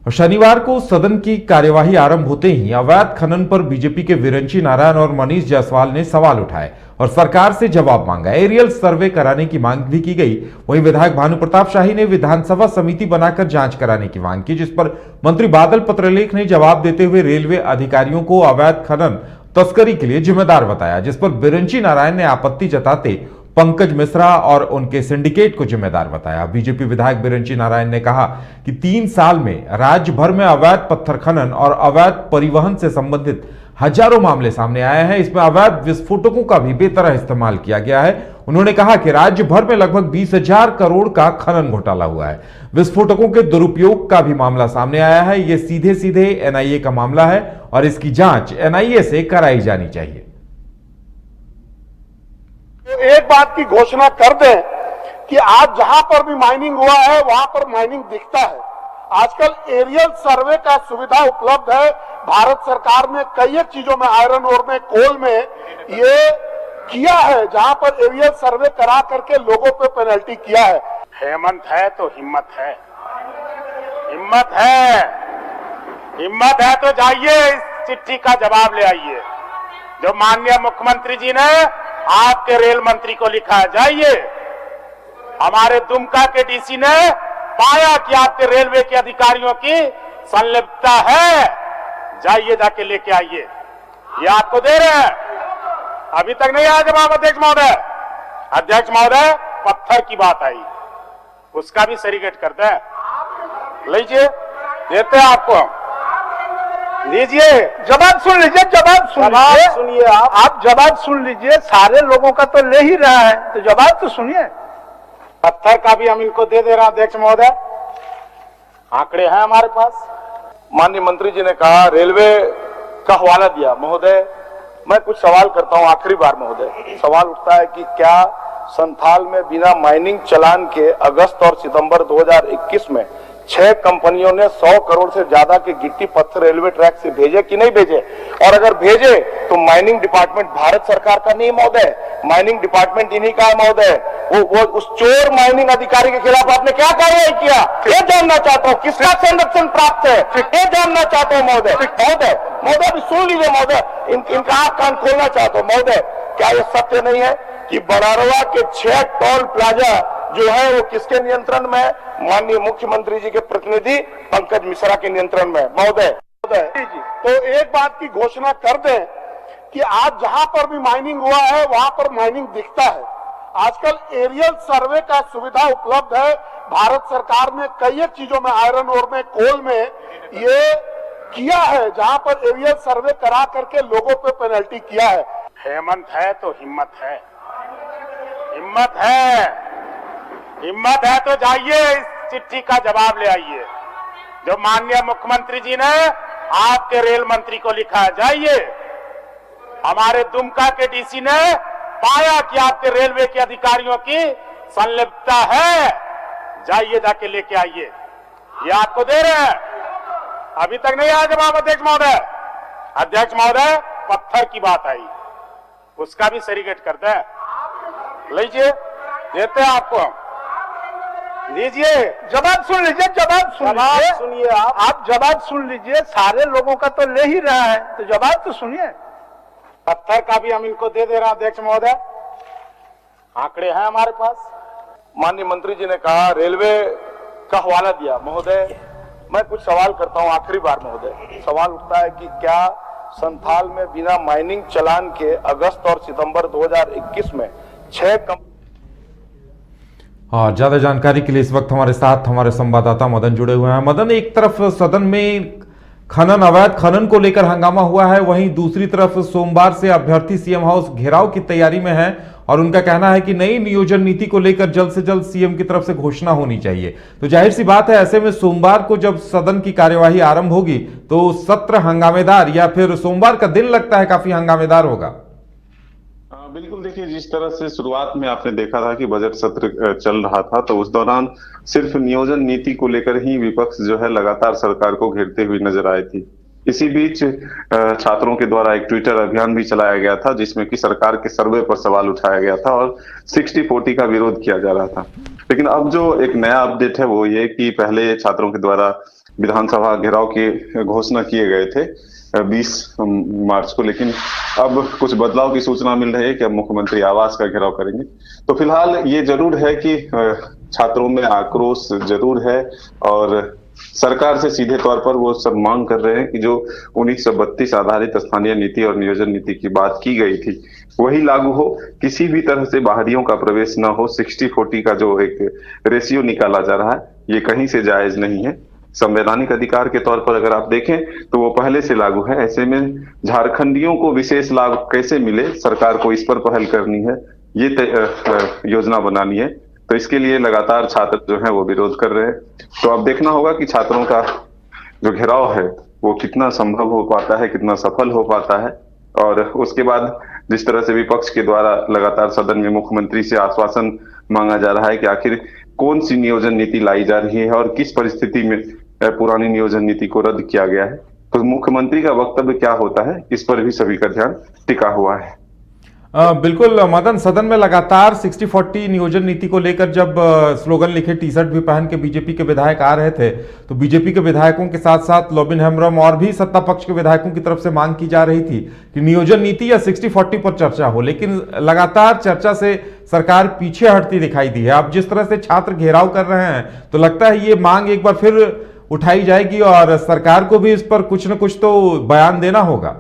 और शनिवार को सदन की कार्यवाही आरंभ होते ही अवैध खनन पर बीजेपी के विरंची नारायण और मनीष जायसवाल ने सवाल उठाए और सरकार से जवाब मांगा। एरियल सर्वे कराने की मांग भी की गई। वहीं विधायक भानु प्रताप शाही ने विधानसभा समिति बनाकर जांच कराने की मांग की, जिस पर मंत्री बादल पत्रलेख ने जवाब देते हुए रेलवे अधिकारियों को अवैध खनन तस्करी के लिए जिम्मेदार बताया, जिस पर विरंची नारायण ने आपत्ति जताते पंकज मिश्रा और उनके सिंडिकेट को जिम्मेदार बताया। बीजेपी विधायक बिरंची नारायण ने कहा कि 3 साल में राज्य भर में अवैध पत्थर खनन और अवैध परिवहन से संबंधित हजारों मामले सामने आए हैं। इसमें अवैध विस्फोटकों का भी बेतरह इस्तेमाल किया गया है। उन्होंने कहा कि राज्य भर में लगभग 20,000 करोड़ का खनन घोटाला हुआ है। विस्फोटकों के दुरुपयोग का भी मामला सामने आया है। यह सीधे सीधे एनआईए का मामला है और इसकी जांच एनआईए से कराई जानी चाहिए। तो एक बात की घोषणा कर दें कि आज जहां पर भी माइनिंग हुआ है वहां पर माइनिंग दिखता है। आजकल एरियल सर्वे का सुविधा उपलब्ध है। भारत सरकार ने कई एक चीजों में, आयरन ओर में, कोल में ये किया है, जहां पर एरियल सर्वे करा करके लोगों पे पेनल्टी किया है। हेमंत है तो हिम्मत है, हिम्मत है, हिम्मत है तो जाइए इस चिट्ठी का जवाब ले आइए जो माननीय मुख्यमंत्री जी ने आपके रेल मंत्री को लिखा है। जाइए, हमारे दुमका के डीसी ने पाया कि आपके रेलवे के अधिकारियों की संलिप्तता है। जाइए, जाके लेके आइए, ये आपको दे रहे हैं। अभी तक नहीं आया जवाब अध्यक्ष महोदय। अध्यक्ष महोदय, पत्थर की बात आई, उसका भी सेरीगेट करते हैं। लीजिए, देते हैं आपको, लीजिए, जवाब सुन लीजिए, जवाब सुनिए। आप जवाब सुन लीजिए। सारे लोगों का तो ले ही रहा है, तो जवाब तो सुनिए। पत्थर का भी हम इनको दे रहे हैं अध्यक्ष महोदय, आंकड़े हैं हमारे पास। माननीय मंत्री जी ने कहा रेलवे का हवाला दिया। महोदय, मैं कुछ सवाल करता हूं आखिरी बार। महोदय, सवाल उठता है कि क्या संथाल में बिना माइनिंग चलान के अगस्त और सितंबर 2021 में 6 कंपनियों ने 100 करोड़ से ज्यादा के गिट्टी पत्थर रेलवे ट्रैक से भेजे कि नहीं भेजे? और अगर भेजे तो माइनिंग डिपार्टमेंट भारत सरकार का नहीं महोदय, माइनिंग डिपार्टमेंट इन्हीं का है महोदय। वो उस चोर माइनिंग अधिकारी के खिलाफ आपने क्या कार्रवाई किया, ये जानना चाहता हूँ। किसका संरक्षण प्राप्त है, ये जानना चाहता हूँ महोदय। महोदय, महोदय अभी सुन लीजिए महोदय, इनका आंख कान खोलना चाहता हूँ महोदय। क्या ये सत्य नहीं है कि बरारवा के 6 टोल प्लाजा जो है वो किसके नियंत्रण में है? माननीय मुख्यमंत्री जी के प्रतिनिधि पंकज मिश्रा के नियंत्रण में। महोदय, तो एक बात की घोषणा कर दें कि आज जहां पर भी माइनिंग हुआ है वहां पर माइनिंग दिखता है। आजकल एरियल सर्वे का सुविधा उपलब्ध है। भारत सरकार ने कई एक चीजों में, आयरन ओर में, कोल में ये किया है, जहां पर एरियल सर्वे करा करके लोगों पे पेनल्टी किया है। हेमंत है तो हिम्मत है, हिम्मत है, हिम्मत है तो जाइए इस चिट्ठी का जवाब ले आइए जो माननीय मुख्यमंत्री जी ने आपके रेल मंत्री को लिखा है। जाइए, हमारे दुमका के डीसी ने पाया कि आपके रेलवे के अधिकारियों की संलिप्तता है। जाइए, जाके लेके आइए, ये आपको दे रहे हैं। अभी तक नहीं आया जवाब अध्यक्ष महोदय। अध्यक्ष महोदय, पत्थर की बात आई, उसका भी सेरीगेट करते हैं। लीजिए, देते हैं आपको, लीजिए, जवाब सुन लीजिए, जवाब सुनिए। आप जवाब सुन लीजिए। सारे लोगों का तो ले ही रहा है, तो जवाब तो सुनिए। पत्थर का भी हम इनको दे रहे हैं अध्यक्ष महोदय, आंकड़े हैं हमारे पास। माननीय मंत्री जी ने कहा रेलवे का हवाला दिया। महोदय, मैं कुछ सवाल करता हूं आखिरी बार। महोदय, सवाल उठता है कि क्या संथाल में बिना माइनिंग चलान के अगस्त और सितंबर 2021 में 6 और ज्यादा जानकारी के लिए इस वक्त हमारे साथ हमारे संवाददाता मदन जुड़े हुए हैं। मदन, एक तरफ सदन में खनन, अवैध खनन को लेकर हंगामा हुआ है, वहीं दूसरी तरफ सोमवार से अभ्यर्थी सीएम हाउस घेराव की तैयारी में है और उनका कहना है कि नई नियोजन नीति को लेकर जल्द से जल्द सीएम की तरफ से घोषणा होनी चाहिए। तो जाहिर सी बात है, ऐसे में सोमवार को जब सदन की कार्यवाही आरंभ होगी तो सत्र हंगामेदार, या फिर सोमवार का दिन लगता है काफी हंगामेदार होगा। बिल्कुल, देखिए, जिस तरह से शुरुआत में आपने देखा था कि बजट सत्र चल रहा था तो उस दौरान सिर्फ नियोजन नीति को लेकर ही विपक्ष जो है लगातार सरकार को घेरते हुए नजर आए थी। इसी बीच छात्रों के द्वारा एक ट्विटर अभियान भी चलाया गया था जिसमें कि सरकार के सर्वे पर सवाल उठाया गया था और 60-40 का विरोध किया जा रहा था। लेकिन अब जो एक नया अपडेट है वो ये कि पहले छात्रों के द्वारा विधानसभा घेराव की घोषणा किए गए थे 20 मार्च को, लेकिन अब कुछ बदलाव की सूचना मिल रही है कि अब मुख्यमंत्री आवास का घेराव करेंगे। तो फिलहाल ये जरूर है कि छात्रों में आक्रोश जरूर है और सरकार से सीधे तौर पर वो सब मांग कर रहे हैं कि जो 1932 आधारित स्थानीय नीति और नियोजन नीति की बात की गई थी वही लागू हो, किसी भी तरह से बाहरियों का प्रवेश ना हो। 60-40 का जो एक रेशियो निकाला जा रहा है ये कहीं से जायज नहीं है। संवैधानिक अधिकार के तौर पर अगर आप देखें तो वो पहले से लागू है। ऐसे में झारखंडियों को विशेष लाभ कैसे मिले, सरकार को इस पर पहल करनी है, ये योजना बनानी है। तो इसके लिए लगातार छात्र जो है वो विरोध कर रहे हैं। तो अब देखना होगा कि छात्रों का जो घेराव है वो कितना संभव हो पाता है, कितना सफल हो पाता है। और उसके बाद जिस तरह से विपक्ष के द्वारा लगातार सदन में मुख्यमंत्री से आश्वासन मांगा जा रहा है कि आखिर कौन सी नियोजन नीति लाई जा रही है और किस परिस्थिति में पुरानी नियोजन नीति को रद्द किया गया है, तो मुख्यमंत्री का वक्तव्य क्या होता है, इस पर भी सभी का ध्यान टिका हुआ है। बिल्कुल मदन, सदन में लगातार 60-40 नियोजन नीति को लेकर जब स्लोगन लिखे टी शर्ट भी पहन के बीजेपी के विधायक आ रहे थे तो बीजेपी के विधायकों के साथ साथ लॉबिन हेम्ब्रम और भी सत्ता पक्ष के विधायकों की तरफ से मांग की जा रही थी कि नियोजन नीति या 60-40 पर चर्चा हो, लेकिन लगातार चर्चा से सरकार पीछे हटती दिखाई दी है। अब जिस तरह से छात्र घेराव कर रहे हैं तो लगता है ये मांग एक बार फिर उठाई जाएगी और सरकार को भी इस पर कुछ न कुछ तो बयान देना होगा।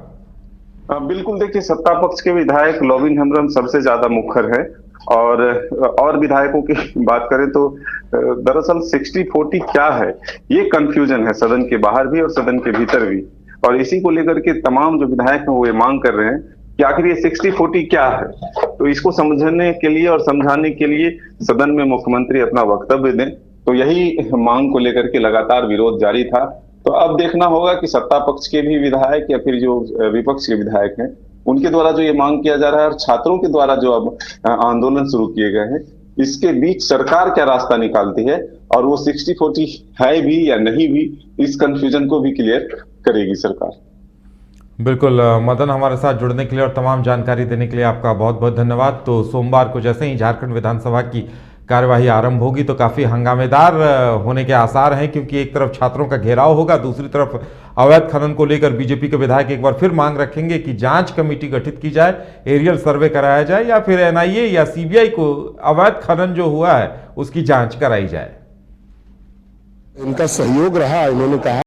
बिल्कुल, देखिए सत्ता पक्ष के विधायक लॉबिन हेम्ब्रम सबसे ज्यादा मुखर है और विधायकों की बात करें तो दरअसल 60-40 क्या है ये कंफ्यूजन है सदन के बाहर भी और सदन के भीतर भी। और इसी को लेकर के तमाम जो विधायक हैं वो ये मांग कर रहे हैं कि आखिर ये 60-40 क्या है। तो इसको समझने के लिए और समझाने के लिए सदन में मुख्यमंत्री अपना वक्तव्य दें, तो यही मांग को लेकर के लगातार विरोध जारी था। तो अब देखना होगा कि सत्ता पक्ष के भी विधायक या फिर जो विपक्ष के विधायक हैं उनके द्वारा जो ये मांग किया जा रहा है और छात्रों के द्वारा जो अब आंदोलन शुरू किए गए हैं, इसके बीच सरकार क्या रास्ता निकालती है और वो 60-40 है भी या नहीं भी, इस कंफ्यूजन को भी क्लियर करेगी सरकार। बिल्कुल मदन, हमारे साथ जुड़ने के लिए और तमाम जानकारी देने के लिए आपका बहुत बहुत धन्यवाद। तो सोमवार को जैसे ही झारखंड विधानसभा की कार्यवाही आरंभ होगी तो काफ़ी हंगामेदार होने के आसार हैं, क्योंकि एक तरफ छात्रों का घेराव होगा, दूसरी तरफ अवैध खनन को लेकर बीजेपी के विधायक एक बार फिर मांग रखेंगे कि जांच कमेटी गठित की जाए, एरियल सर्वे कराया जाए या फिर एनआईए या सीबीआई को अवैध खनन जो हुआ है उसकी जांच कराई जाए। इनका सहयोग रहा, इन्होंने कहा